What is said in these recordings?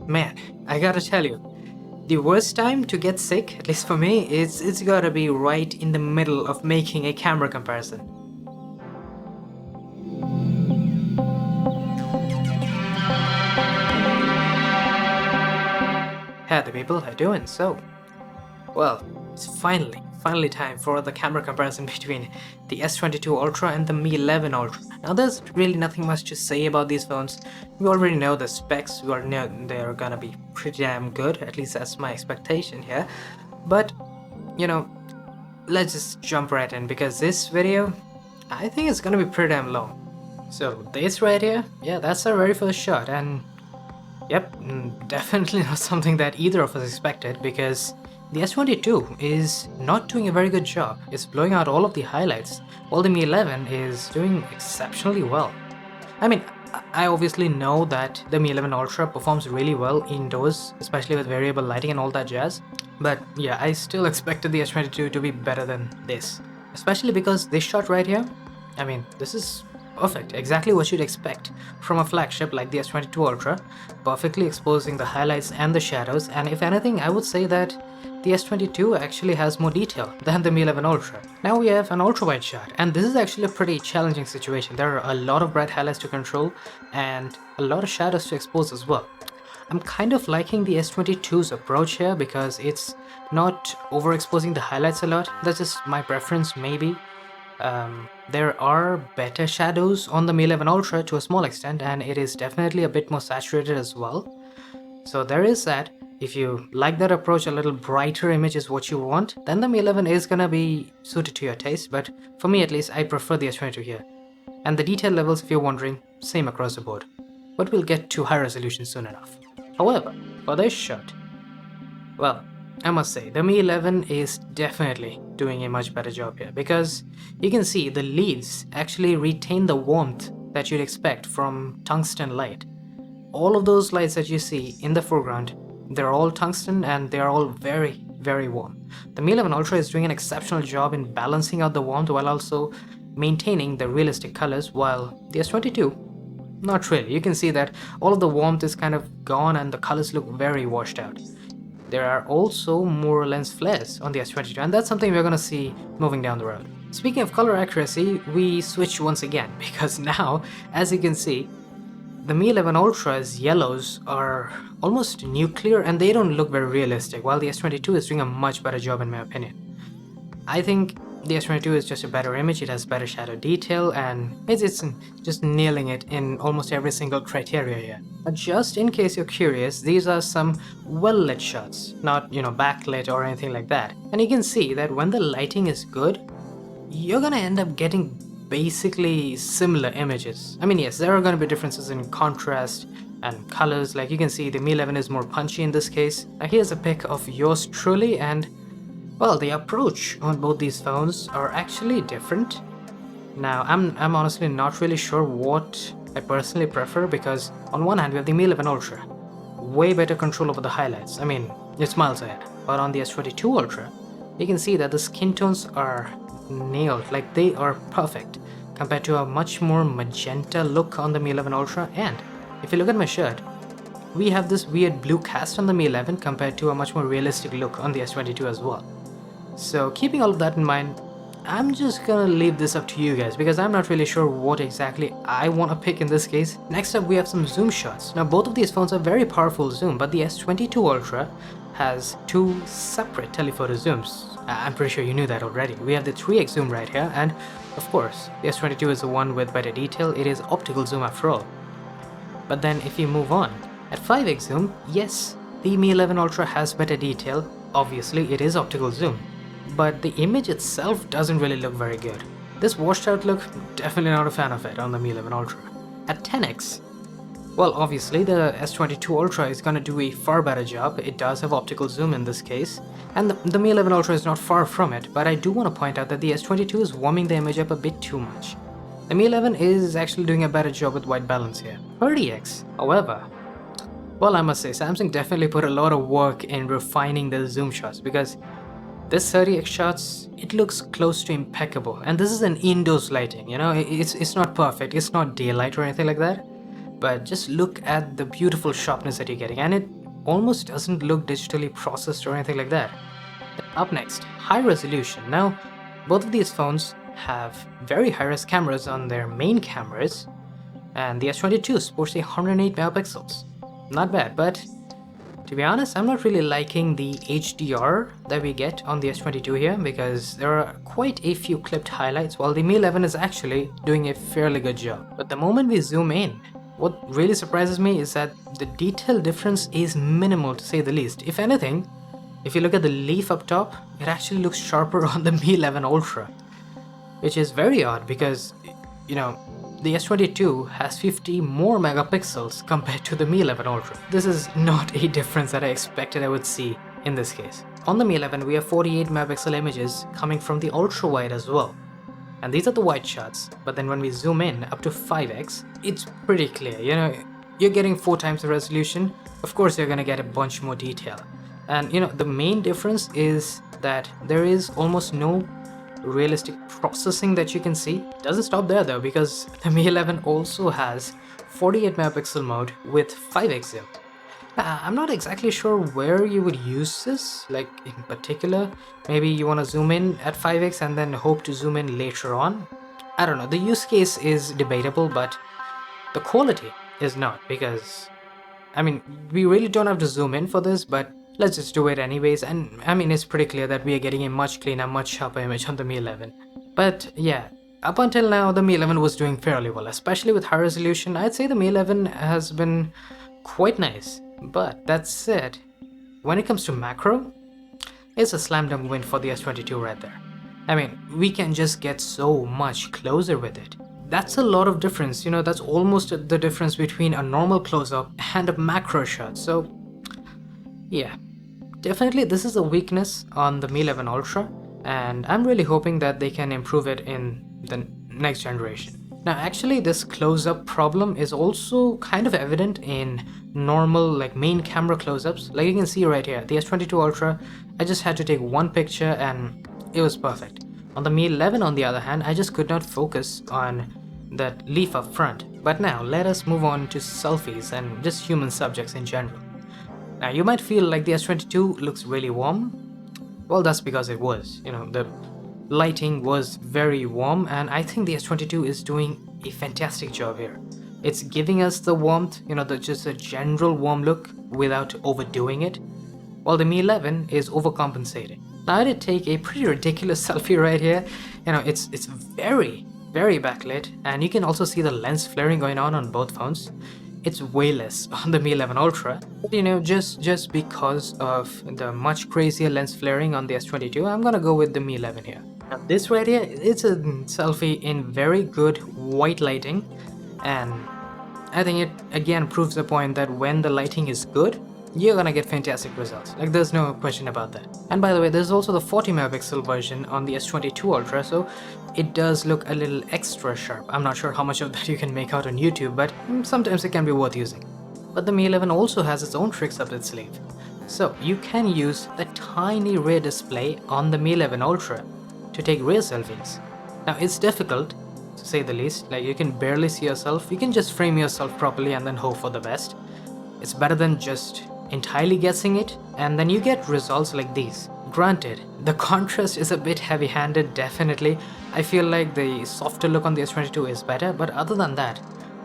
Man, I gotta tell you, the worst time to get sick, at least for me, it's gotta be right in the middle of making a camera comparison. How the people are doing? Well, it's finally time for the camera comparison between the S22 Ultra and the Mi 11 Ultra. Now, there's really nothing much to say about these phones. We already know the specs. We already know they're gonna be pretty damn good. At least that's my expectation here. But you know, let's just jump right in because this video, I think it's gonna be pretty damn long. So this right here, yeah, that's our very first shot, and yep, definitely not something that either of us expected because the S22 is not doing a very good job. It's blowing out all of the highlights, while the Mi 11 is doing exceptionally well. I mean, I obviously know that the Mi 11 Ultra performs really well indoors, especially with variable lighting and all that jazz. But yeah, I still expected the S22 to be better than this. Especially because this shot right here, I mean, this is perfect, exactly what you'd expect from a flagship like the S22 Ultra, perfectly exposing the highlights and the shadows, and if anything, I would say that the S22 actually has more detail than the Mi 11 Ultra. Now we have an ultra-wide shot, and this is actually a pretty challenging situation. There are a lot of bright highlights to control and a lot of shadows to expose as well. I'm kind of liking the S22's approach here because it's not overexposing the highlights a lot. That's just my preference, maybe. There are better shadows on the Mi 11 Ultra to a small extent, and it is definitely a bit more saturated as well. So there is that. If you like that approach, a little brighter image is what you want, then the Mi 11 is gonna be suited to your taste, but for me at least, I prefer the S22 here. And the detail levels, if you're wondering, same across the board. But we'll get to high resolution soon enough. However, for this shot, well, I must say, the Mi 11 is definitely doing a much better job here because you can see the leaves actually retain the warmth that you'd expect from tungsten light. All of those lights that you see in the foreground, they're all tungsten and they're all very warm. The Mi 11 Ultra is doing an exceptional job in balancing out the warmth while also maintaining the realistic colors, while the S22, not really. You can see that all of the warmth is kind of gone and the colors look very washed out. There are also more lens flares on the S22, and that's something we're gonna see moving down the road. Speaking of color accuracy, we switch once again because now, as you can see, the Mi 11 Ultra's yellows are almost nuclear and they don't look very realistic, while the S22 is doing a much better job in my opinion. I think the S22 is just a better image, it has better shadow detail, and it's just nailing it in almost every single criteria here. But just in case you're curious, these are some well-lit shots, not, backlit or anything like that. And you can see that when the lighting is good, you're gonna end up getting basically similar images. I mean, yes, there are gonna be differences in contrast and colors. Like you can see, the Mi 11 is more punchy in this case. Now here's a pic of yours truly, and well, the approach on both these phones are actually different. Now, I'm honestly not really sure what I personally prefer because on one hand we have the Mi 11 Ultra, way better control over the highlights. I mean, it's miles ahead. But on the S22 Ultra, you can see that the skin tones are nailed, like they are perfect compared to a much more magenta look on the Mi 11 Ultra. And if you look at my shirt, we have this weird blue cast on the Mi 11 compared to a much more realistic look on the S22 as well. So keeping all of that in mind, I'm just gonna leave this up to you guys because I'm not really sure what exactly I want to pick in this case. Next up we have some zoom shots. Now both of these phones are very powerful zoom, but the S22 Ultra has two separate telephoto zooms. I'm pretty sure you knew that already. We have the 3x zoom right here, and of course the S22 is the one with better detail. It is optical zoom after all. But then if you move on, at 5x zoom, yes, the Mi 11 Ultra has better detail. Obviously it is optical zoom, but the image itself doesn't really look very good. This washed out look, definitely not a fan of it on the Mi 11 Ultra. At 10x, well, obviously the S22 Ultra is gonna do a far better job. It does have optical zoom in this case, and the Mi 11 Ultra is not far from it, but I do want to point out that the S22 is warming the image up a bit too much. The Mi 11 is actually doing a better job with white balance here. 30x, however, well, I must say, Samsung definitely put a lot of work in refining the zoom shots because this 30x shots, it looks close to impeccable, and this is an indoors lighting, it's not perfect, it's not daylight or anything like that, but just look at the beautiful sharpness that you're getting, and it almost doesn't look digitally processed or anything like that. Up next, high resolution. Now, both of these phones have very high-res cameras on their main cameras, and the S22 sports a 108 megapixels. Not bad, but to be honest, I'm not really liking the HDR that we get on the S22 here, because there are quite a few clipped highlights, while the Mi 11 is actually doing a fairly good job. But the moment we zoom in, what really surprises me is that the detail difference is minimal, to say the least. If anything, if you look at the leaf up top, it actually looks sharper on the Mi 11 Ultra, which is very odd because, you know, the S22 has 50 more megapixels compared to the Mi 11 Ultra. This is not a difference that I expected I would see in this case. On the Mi 11, we have 48 megapixel images coming from the ultra wide as well. And these are the wide shots, but then when we zoom in up to 5x, it's pretty clear. You know, you're getting 4 times the resolution. Of course, you're gonna get a bunch more detail. And you know, the main difference is that there is almost no realistic processing that you can see. It doesn't stop there though, because the Mi 11 also has 48 megapixel mode with 5x zoom. I'm not exactly sure where you would use this, like in particular. Maybe you want to zoom in at 5x and then hope to zoom in later on. I don't know, the use case is debatable, but the quality is not, because I mean, we really don't have to zoom in for this, but let's just do it anyways. And I mean, it's pretty clear that we are getting a much cleaner, much sharper image on the Mi 11. But yeah, up until now, the Mi 11 was doing fairly well, especially with high resolution. I'd say the Mi 11 has been quite nice. But that said, when it comes to macro, it's a slam dunk win for the S22 right there. I mean, we can just get so much closer with it. That's a lot of difference, you know, that's almost the difference between a normal close-up and a macro shot. So yeah, definitely this is a weakness on the Mi 11 Ultra, and I'm really hoping that they can improve it in the next generation. Now actually, this close-up problem is also kind of evident in normal, like, main camera close-ups. Like you can see right here, the S22 Ultra, I just had to take one picture and it was perfect. On the Mi 11 on the other hand, I just could not focus on that leaf up front. But now let us move on to selfies and just human subjects in general. Now you might feel like the S22 looks really warm. Well, that's because it was, you know, the lighting was very warm, and I think the S22 is doing a fantastic job here. It's giving us the warmth, you know, just a general warm look without overdoing it, while the Mi 11 is overcompensating. Now I did take a pretty ridiculous selfie right here. You know, it's very backlit, and you can also see the lens flaring going on both phones. It's way less on the Mi 11 Ultra, but you know, just because of the much crazier lens flaring on the S22, I'm gonna go with the Mi 11 here. Now this right here, it's a selfie in very good white lighting, and I think it again proves the point that when the lighting is good, you're gonna get fantastic results. Like, there's no question about that. And by the way, there's also the 40 megapixel version on the S22 Ultra, so it does look a little extra sharp. I'm not sure how much of that you can make out on YouTube, but sometimes it can be worth using. But the Mi 11 also has its own tricks up its sleeve. So you can use the tiny rear display on the Mi 11 Ultra to take rear selfies. Now it's difficult, to say the least. Like, you can barely see yourself. You can just frame yourself properly and then hope for the best. It's better than just entirely guessing it, and then you get results like these. Granted, the contrast is a bit heavy-handed, definitely. I feel like the softer look on the S22 is better, but other than that,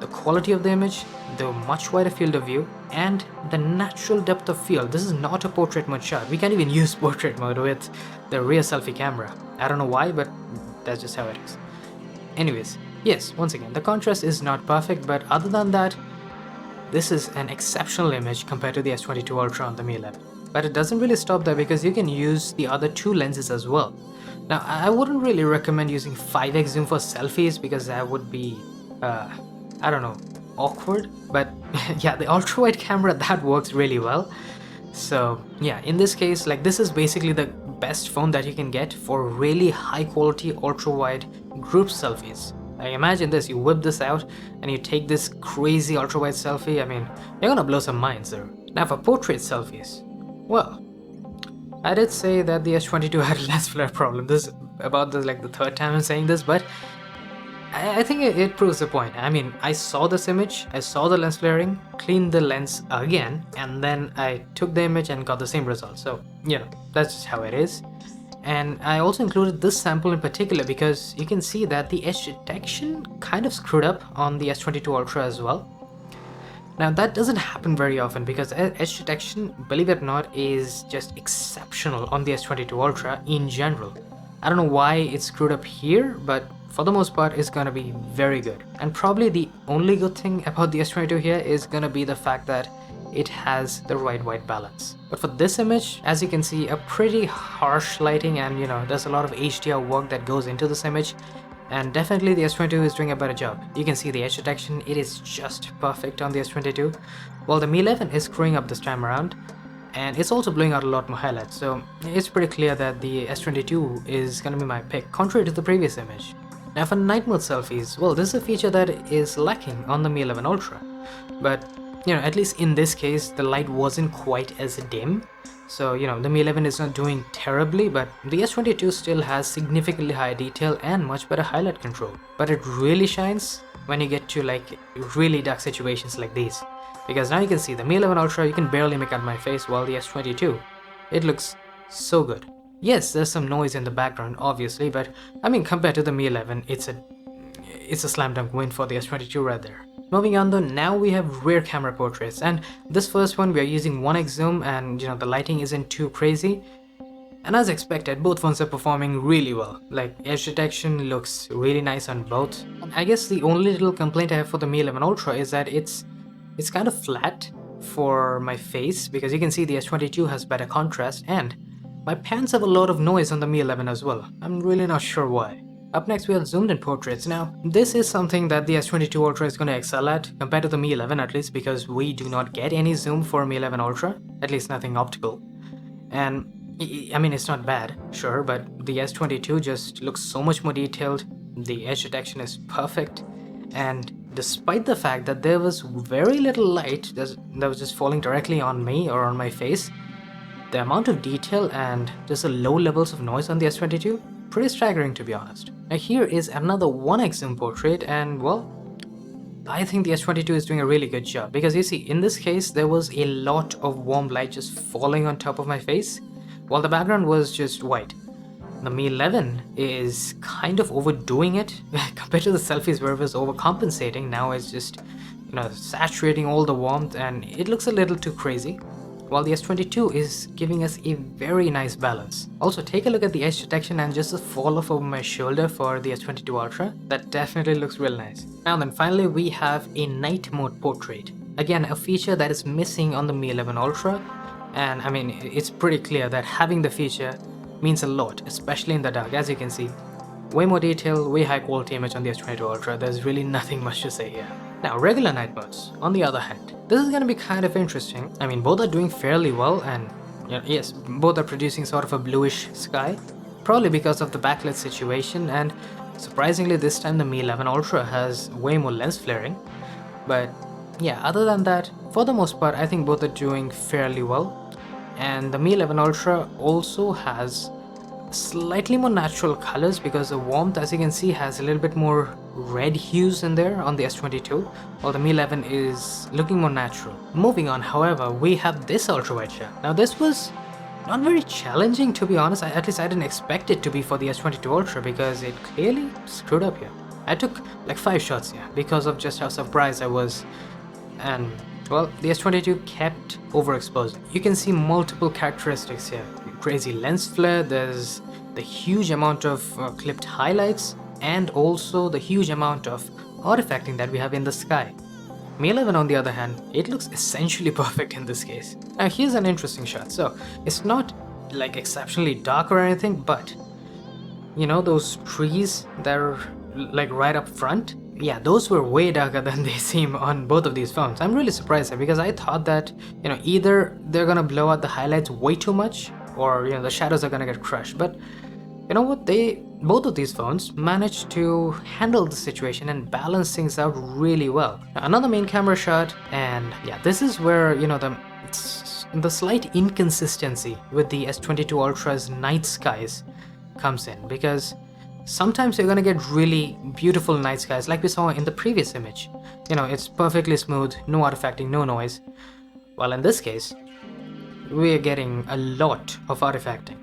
the quality of the image, the much wider field of view, and the natural depth of field. This is not a portrait mode shot. We can't even use portrait mode with the rear selfie camera. I don't know why, but that's just how it is. Anyways, yes, once again, the contrast is not perfect, but other than that, this is an exceptional image compared to the S22 Ultra on the Mi 11. But it doesn't really stop there, because you can use the other two lenses as well. Now, I wouldn't really recommend using 5x zoom for selfies, because that would be, I don't know, awkward. But yeah, the ultra wide camera, that works really well. So yeah, in this case, like, this is basically the best phone that you can get for really high quality ultra wide group selfies. Like, imagine this, you whip this out and you take this crazy ultra wide selfie. I mean, you're gonna blow some minds there. Now for portrait selfies, well, I did say that the S22 had a lens flare problem. This is about the third time I'm saying this, but I think it proves the point. I mean, I saw this image, I saw the lens flaring, cleaned the lens again, and then I took the image and got the same result. So, you know, that's just how it is. And I also included this sample in particular because you can see that the edge detection kind of screwed up on the S22 Ultra as well. Now that doesn't happen very often because edge detection, believe it or not, is just exceptional on the S22 Ultra in general. I don't know why it's screwed up here, but for the most part it's gonna be very good. And probably the only good thing about the S22 here is gonna be the fact that it has the right white balance. But for this image, as you can see, a pretty harsh lighting, and you know, there's a lot of HDR work that goes into this image, and definitely the S22 is doing a better job. You can see the edge detection, it is just perfect on the S22, while the Mi 11 is screwing up this time around, and it's also blowing out a lot more highlights, so it's pretty clear that the S22 is gonna be my pick, contrary to the previous image. Now for night mode selfies, well, this is a feature that is lacking on the Mi 11 Ultra, but you know, at least in this case, the light wasn't quite as dim. So, you know, the Mi 11 is not doing terribly, but the S22 still has significantly higher detail and much better highlight control. But it really shines when you get to like really dark situations like these. Because now you can see the Mi 11 Ultra, you can barely make out my face, while the S22, it looks so good. Yes, there's some noise in the background, obviously, but I mean, compared to the Mi 11, it's a slam dunk win for the S22 right there. Moving on though, now we have rear camera portraits, and this first one we are using 1x zoom, and you know, the lighting isn't too crazy. And as expected, both phones are performing really well. Like, edge detection looks really nice on both. I guess the only little complaint I have for the Mi 11 Ultra is that it's kind of flat for my face, because you can see the S22 has better contrast, and my pants have a lot of noise on the Mi 11 as well. I'm really not sure why. Up next we have zoomed in portraits. Now this is something that the S22 Ultra is going to excel at, compared to the Mi 11 at least, because we do not get any zoom for Mi 11 Ultra, at least nothing optical. And I mean, it's not bad, sure, but the S22 just looks so much more detailed, the edge detection is perfect, and despite the fact that there was very little light that was just falling directly on me or on my face, the amount of detail and just the low levels of noise on the S22, pretty staggering to be honest. Now here is another 1x zoom portrait, and well, I think the S22 is doing a really good job, because you see, in this case there was a lot of warm light just falling on top of my face, while the background was just white. The Mi 11 is kind of overdoing it compared to the Selfies where it was overcompensating. Now it's just, you know, saturating all the warmth, and it looks a little too crazy, while the S22 is giving us a very nice balance. Also, take a look at the edge detection and just the fall off over my shoulder for the S22 Ultra. That definitely looks real nice. Now then, finally we have a night mode portrait. Again, a feature that is missing on the Mi 11 Ultra, and I mean, it's pretty clear that having the feature means a lot, especially in the dark. As you can see, way more detail, way high quality image on the S22 Ultra. There's really nothing much to say here. Now, regular night modes, on the other hand, this is going to be kind of interesting. I mean, both are doing fairly well, and you know, yes, both are producing sort of a bluish sky, probably because of the backlit situation, and surprisingly this time the Mi 11 Ultra has way more lens flaring. But yeah, other than that, for the most part, I think both are doing fairly well, and the Mi 11 Ultra also has slightly more natural colors, because the warmth, as you can see, has a little bit more red hues in there on the S22, while the Mi 11 is looking more natural. Moving on, however, we have this ultra wide shot. Now this was not very challenging to be honest, at least I didn't expect it to be for the S22 Ultra, because it clearly screwed up here. I took like 5 shots here because of just how surprised I was, and well, the S22 kept overexposing. You can see multiple characteristics here. Crazy lens flare, there's the huge amount of clipped highlights, and also the huge amount of artifacting that we have in the sky. Mi 11 on the other hand, it looks essentially perfect in this case. Now here's an interesting shot. So it's not like exceptionally dark or anything, but you know those trees that are like right up front? Yeah, those were way darker than they seem on both of these phones. I'm really surprised there, because I thought that, you know, either they're gonna blow out the highlights way too much, or you know, the shadows are gonna get crushed. But you know what, both of these phones managed to handle the situation and balance things out really well. Now, another main camera shot, and yeah, this is where, you know, the slight inconsistency with the S22 Ultra's night skies comes in, because sometimes you're gonna get really beautiful night skies like we saw in the previous image. You know, it's perfectly smooth, no artifacting, no noise. While in this case, we're getting a lot of artifacting.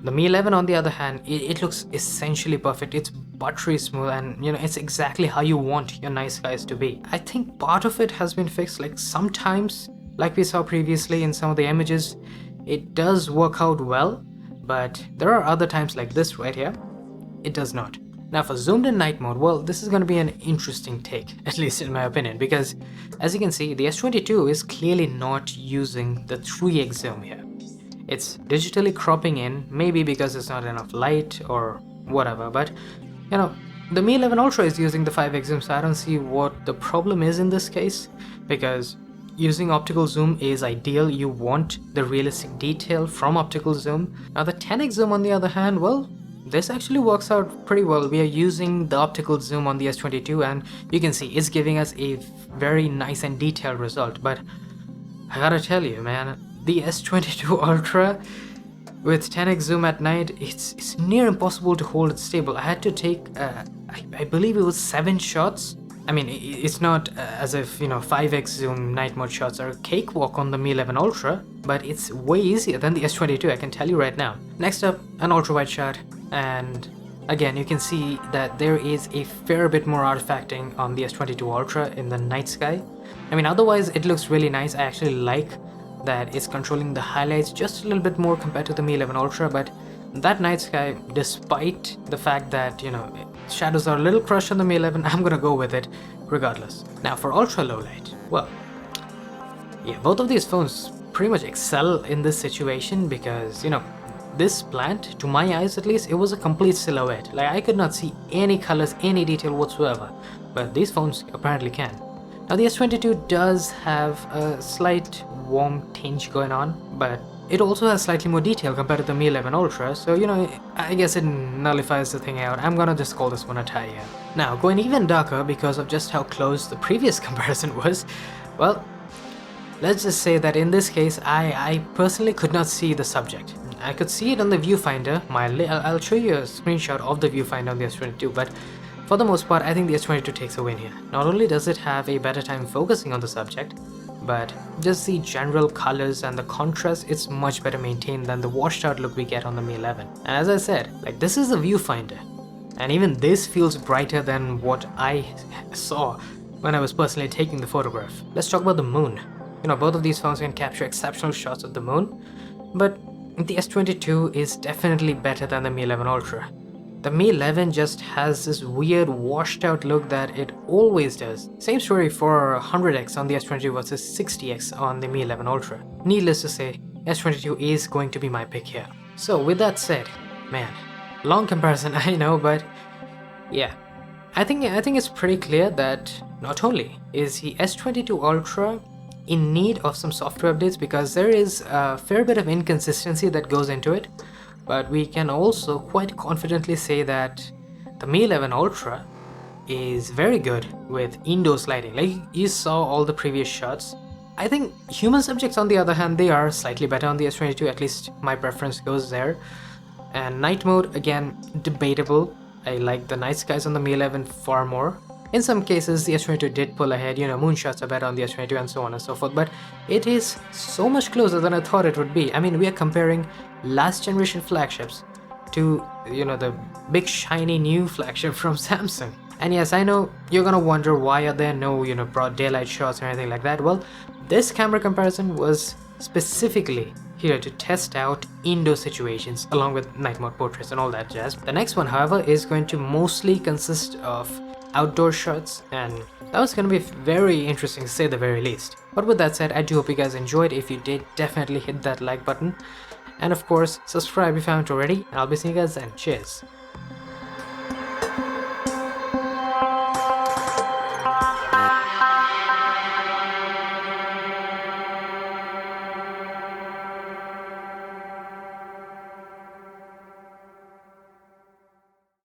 The Mi 11 on the other hand, it looks essentially perfect. It's buttery smooth and it's exactly how you want your night skies to be. I think part of it has been fixed, like sometimes, like we saw previously in some of the images, it does work out well, but there are other times like this right here, it does not. Now for zoomed in night mode, well, this is going to be an interesting take, at least in my opinion, because as you can see, the S22 is clearly not using the 3x zoom here. It's digitally cropping in, maybe because there's not enough light or whatever, but the Mi 11 Ultra is using the 5x zoom, so I don't see what the problem is in this case, because using optical zoom is ideal. You want the realistic detail from optical zoom. Now the 10x zoom on the other hand, well, this actually works out pretty well. We are using the optical zoom on the S22 and you can see it's giving us a very nice and detailed result. But I gotta tell you, man, the S22 Ultra with 10x zoom at night, it's near impossible to hold it stable. I had to take, I believe it was 7 shots. I mean, it's not as if 5x zoom night mode shots are a cakewalk on the Mi 11 Ultra, but it's way easier than the S22, I can tell you right now. Next up, an ultra wide shot, and again you can see that there is a fair bit more artifacting on the S22 Ultra in the night sky. I mean, otherwise it looks really nice. I actually like that it's controlling the highlights just a little bit more compared to the Mi 11 Ultra, but that night sky, despite the fact that shadows are a little crushed on the Mi 11, I'm gonna go with it regardless. Now for ultra low light, well, yeah, both of these phones pretty much excel in this situation because this plant, to my eyes at least, it was a complete silhouette. Like I could not see any colors, any detail whatsoever, but these phones apparently can. Now the S22 does have a slight warm tinge going on, but it also has slightly more detail compared to the Mi 11 Ultra, so I guess it nullifies the thing out. I'm gonna just call this one a tie here. Now going even darker because of just how close the previous comparison was, well, let's just say that in this case I personally could not see the subject. I could see it on the viewfinder mildly. I'll show you a screenshot of the viewfinder on the S22, but for the most part I think the S22 takes a win here. Not only does it have a better time focusing on the subject, but just the general colors and the contrast, it's much better maintained than the washed out look we get on the Mi 11. And as I said, like this is a viewfinder, and even this feels brighter than what I saw when I was personally taking the photograph. Let's talk about the moon. Both of these phones can capture exceptional shots of the moon, but the S22 is definitely better than the Mi 11 Ultra. The Mi 11 just has this weird washed out look that it always does. Same story for 100x on the S22 versus 60x on the Mi 11 Ultra. Needless to say, S22 is going to be my pick here. So with that said, man, long comparison I know, but yeah, I think it's pretty clear that not only is the S22 Ultra in need of some software updates because there is a fair bit of inconsistency that goes into it, but we can also quite confidently say that the Mi 11 Ultra is very good with indoors lighting. Like you saw all the previous shots. I think human subjects on the other hand, they are slightly better on the S22, at least my preference goes there. And night mode, again, debatable. I like the night skies on the Mi 11 far more. In some cases, the S22 did pull ahead, moonshots are better on the S22 and so on and so forth, but it is so much closer than I thought it would be. I mean, we are comparing last generation flagships to, the big shiny new flagship from Samsung. And yes, I know you're gonna wonder why are there no, broad daylight shots or anything like that. Well, this camera comparison was specifically here to test out indoor situations along with night mode portraits and all that jazz. The next one, however, is going to mostly consist of outdoor shots, and that was going to be very interesting to say the very least. But with that said, I do hope you guys enjoyed. If you did, definitely hit that like button, and of course subscribe if you haven't already, and I'll be seeing you guys then. Cheers.